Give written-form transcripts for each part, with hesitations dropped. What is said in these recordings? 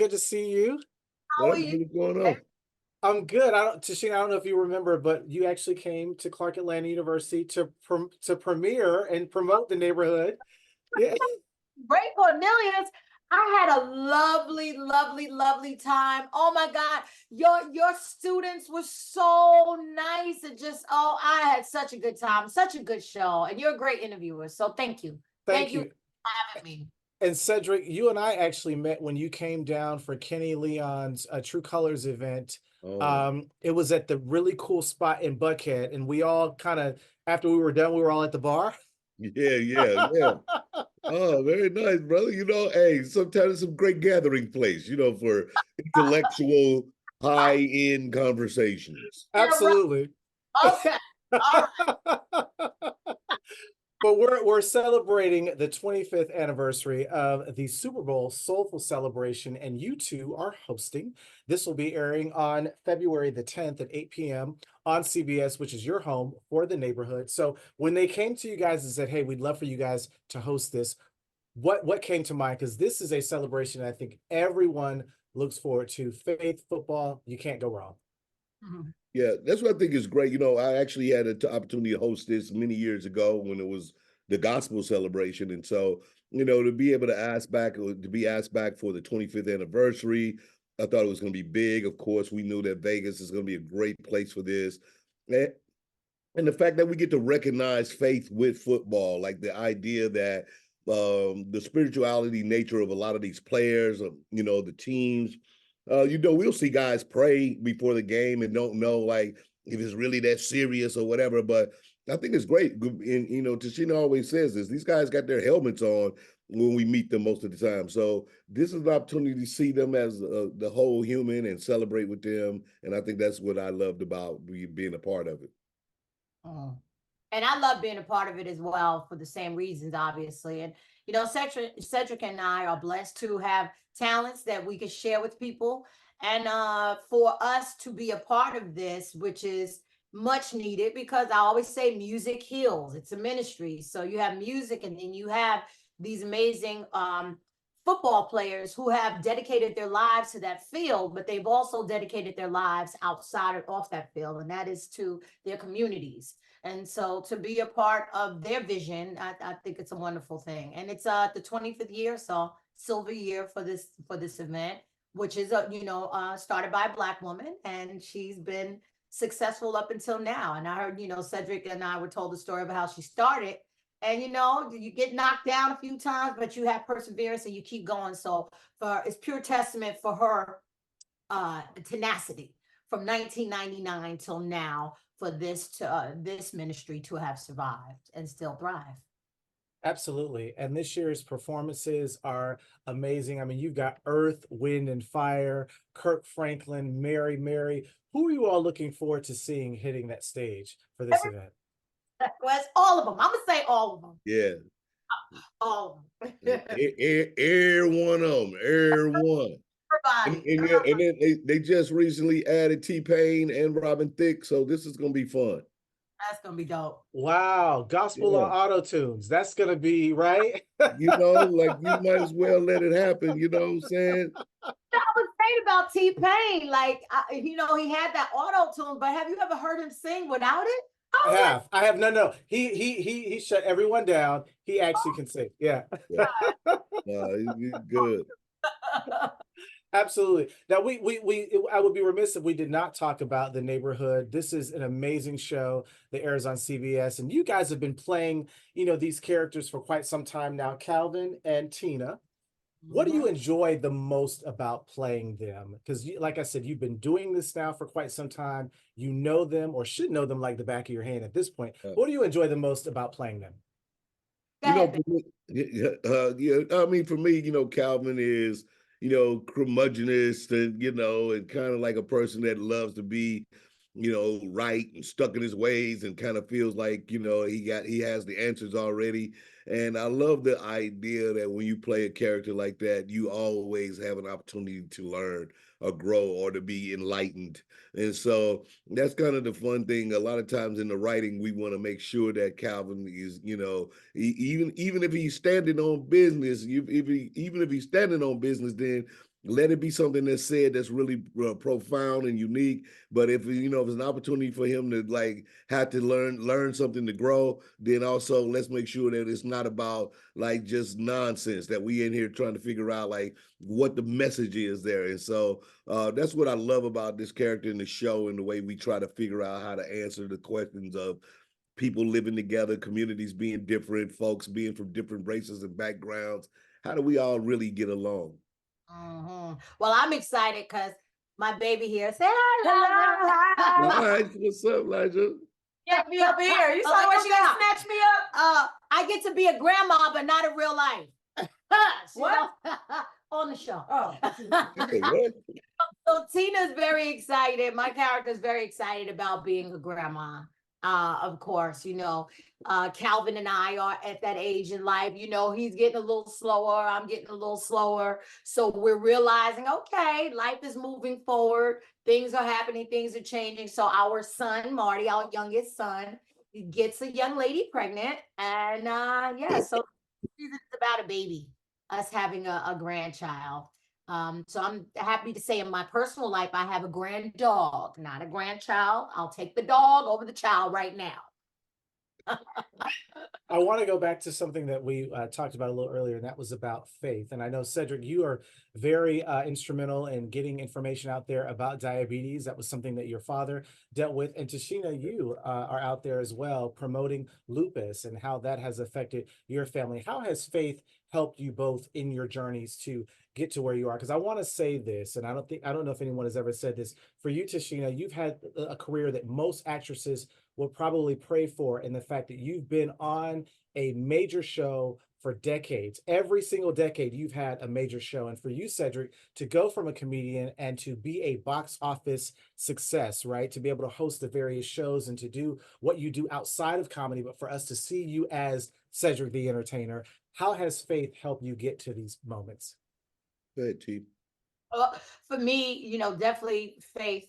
good to see you. How are What's you? going on? I'm good. Tichina, I don't know if you remember, but you actually came to Clark Atlanta University to premiere and promote the neighborhood. Yeah. Great, Cornelius. I had a lovely, lovely, lovely time. Oh my God, your students were so nice and just I had such a good time, such a good show, and you're a great interviewer. So thank you, Thank you you. for having me. And Cedric, you and I actually met when you came down for Kenny Leon's True Colors event. Oh, It was at the really cool spot in Buckhead, and we all kind of, after we were done, we were all at the bar. yeah. Oh, very nice, brother. Hey, sometimes it's some great gathering place, for intellectual, high-end conversations. Yeah, right. Absolutely. Okay. All right. But we're celebrating the 25th anniversary of the Super Bowl Soulful celebration, and you two are hosting. This will be airing on February the 10th at 8 p.m. on CBS, which is your home for the neighborhood. So when they came to you guys and said, "Hey, we'd love for you guys to host this," what came to mind? Because this is a celebration I think everyone looks forward to. Faith, football, you can't go wrong. Mhm. Yeah, that's what I think is great. I actually had an opportunity to host this many years ago when it was the gospel celebration. And so, to be able to be asked back for the 25th anniversary, I thought it was going to be big. Of course, we knew that Vegas is going to be a great place for this. And the fact that we get to recognize faith with football, like the idea that the spirituality nature of a lot of these players, the teams, we'll see guys pray before the game and don't know like if it's really that serious or whatever. But I think it's great. And, Tichina always says this, these guys got their helmets on when we meet them most of the time. So this is an opportunity to see them as the whole human and celebrate with them. And I think that's what I loved about being a part of it. Mm. And I love being a part of it as well for the same reasons, obviously. And Cedric and I are blessed to have talents that we can share with people, and for us to be a part of this, which is much needed, because I always say music heals. It's a ministry, so you have music, and then you have these amazing football players who have dedicated their lives to that field, but they've also dedicated their lives outside or off that field, and that is to their communities. And so to be a part of their vision, I think it's a wonderful thing. And it's the 25th year, so silver year for this event, which is started by a Black woman, and she's been successful up until now. And I heard, Cedric and I were told the story of how she started. And you get knocked down a few times, but you have perseverance and you keep going. So it's pure testament for her tenacity from 1999 till now, for this ministry to have survived and still thrive. Absolutely. And this year's performances are amazing. I mean, you've got Earth, Wind, and Fire, Kirk Franklin, Mary. Who are you all looking forward to seeing hitting that stage for this event? Well, it's all of them. I'm gonna say all of them. Yeah. All of them. Air one of them, air one. And then they just recently added T-Pain and Robin Thicke, so this is gonna be fun. That's gonna be dope. Wow, gospel on auto tunes. That's gonna be right. Like you might as well let it happen. You know what I'm saying? I was saying about T-Pain, like he had that auto tune, but have you ever heard him sing without it? I have no. He shut everyone down. He actually can sing. Yeah. He's good. Absolutely. Now I would be remiss if we did not talk about the neighborhood. This is an amazing show that airs on CBS, and you guys have been playing, these characters for quite some time now, Calvin and Tina. What do you enjoy the most about playing them? Because, like I said, you've been doing this now for quite some time. You know them, or should know them like the back of your hand at this point. What do you enjoy the most about playing them? For me, Calvin is, curmudgeonist and kind of like a person that loves to be, right and stuck in his ways and kind of feels like, he has the answers already. And I love the idea that when you play a character like that, you always have an opportunity to learn or grow or to be enlightened. And so that's kind of the fun thing. A lot of times in the writing, we want to make sure that Calvin is, even if he's standing on business, even if he's standing on business, then let it be something that's said that's really profound and unique. But if if it's an opportunity for him to like have to learn something to grow, then also let's make sure that it's not about like just nonsense, that we in here trying to figure out like what the message is there. And so that's what I love about this character in the show, and the way we try to figure out how to answer the questions of people living together, communities being different, folks being from different races and backgrounds. How do we all really get along? Well, I'm excited because my baby here said hi. All right, what's up, Elijah? Get me up here. You saw the way she gonna snatch me up? I get to be a grandma, but not in real life. What? On the show. Oh. So Tina's very excited. My character is very excited about being a grandma. Of course, Calvin and I are at that age in life. He's getting a little slower. I'm getting a little slower. So we're realizing, okay, life is moving forward. Things are happening. Things are changing. So our son, Marty, our youngest son, gets a young lady pregnant. And so it's about a baby, us having a grandchild. So I'm happy to say in my personal life, I have a grand dog, not a grandchild. I'll take the dog over the child right now. I want to go back to something that we talked about a little earlier, and that was about faith. And I know, Cedric, you are very instrumental in getting information out there about diabetes. That was something that your father dealt with. And Tichina, you are out there as well, promoting lupus and how that has affected your family. How has faith helped you both in your journeys to get to where you are? Because I want to say this, and I don't know if anyone has ever said this. For you, Tichina, you've had a career that most actresses will probably pray for, in the fact that you've been on a major show for decades. Every single decade, you've had a major show. And for you, Cedric, to go from a comedian and to be a box office success, right? To be able to host the various shows and to do what you do outside of comedy, but for us to see you as Cedric the Entertainer, how has faith helped you get to these moments? Go ahead, Chief. For me, definitely faith.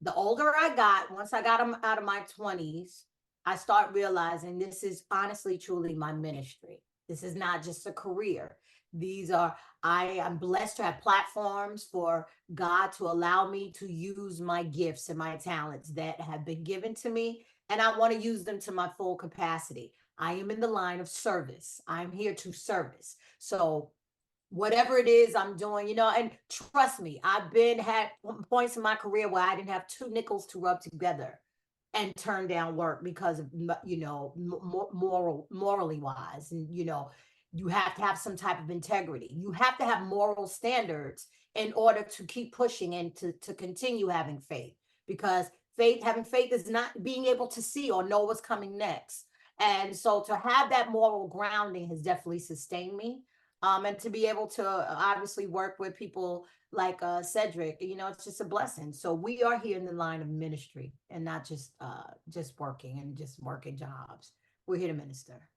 The older I got, once I got out of my 20s, I start realizing this is honestly, truly my ministry. This is not just a career. I am blessed to have platforms for God to allow me to use my gifts and my talents that have been given to me, and I want to use them to my full capacity. I am in the line of service. I'm here to service. So whatever it is I'm doing, and trust me, I've had points in my career where I didn't have two nickels to rub together and turn down work because of, morally wise. And, you have to have some type of integrity. You have to have moral standards in order to keep pushing and to continue having faith, because having faith is not being able to see or know what's coming next. And so to have that moral grounding has definitely sustained me. And to be able to obviously work with people like Cedric, it's just a blessing. So we are here in the line of ministry, and not just working and just working jobs. We're here to minister.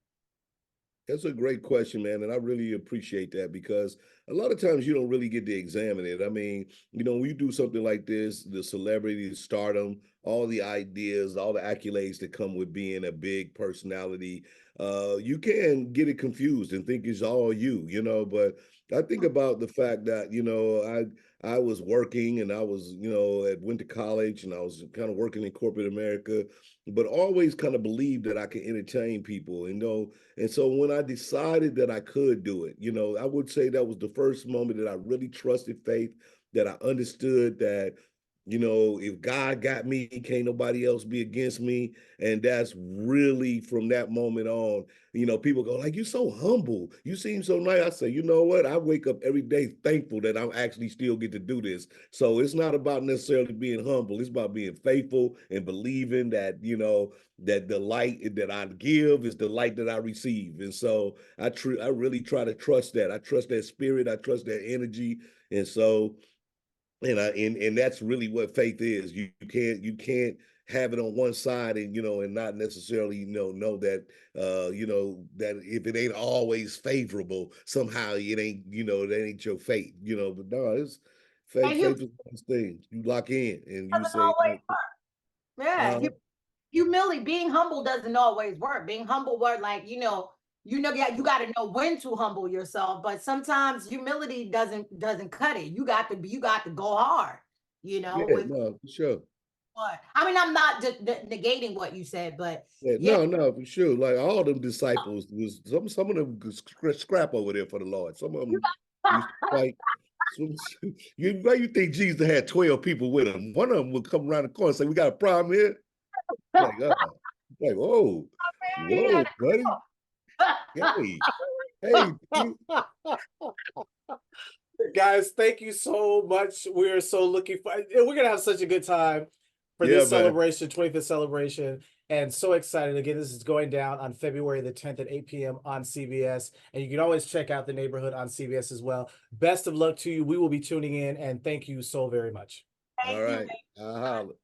That's a great question, man. And I really appreciate that, because a lot of times you don't really get to examine it. I mean, when you do something like this, the celebrity, the stardom, all the ideas, all the accolades that come with being a big personality, you can get it confused and think it's all but I think about the fact that, I was working, and I was, went to college, and I was kind of working in corporate America, but always kind of believed that I could entertain people, and so when I decided that I could do it, I would say that was the first moment that I really trusted faith, that I understood that, if God got me, can't nobody else be against me. And that's really from that moment on, people go like, "You're so humble. You seem so nice." I say, you know what? I wake up every day thankful that I'm actually still get to do this. So it's not about necessarily being humble. It's about being faithful and believing that, that the light that I give is the light that I receive. And so I really try to trust that. I trust that spirit. I trust that energy. And so, and that's really what faith is. You can't have it on one side and not necessarily know that that if it ain't always favorable, somehow it ain't that ain't your fate. But no, it's faith. Faith is one of those things you lock in and you say, always work. Yeah, humility, being humble doesn't always work. Being humble work, like you got to know when to humble yourself, but sometimes humility doesn't cut it. You got to go hard, Yeah, with no, for sure. what. I mean, I'm not negating what you said, but Yeah, yeah. no, for sure. Like all them disciples was some of them could scrap over there for the Lord. Some of them used to fight. Why you think Jesus had 12 people with him? One of them would come around the corner and say, "We got a problem here." Like, whoa, whoa, buddy. Hey, Guys, thank you so much. We're so looking for, we're gonna have such a good time for yeah, this man. celebration, 25th celebration, and so excited. Again, this is going down on February the 10th at 8 p.m. on CBS, and you can always check out The Neighborhood on CBS as well. Best of luck to you. We will be tuning in, and thank you so very much. All right. I'll holler.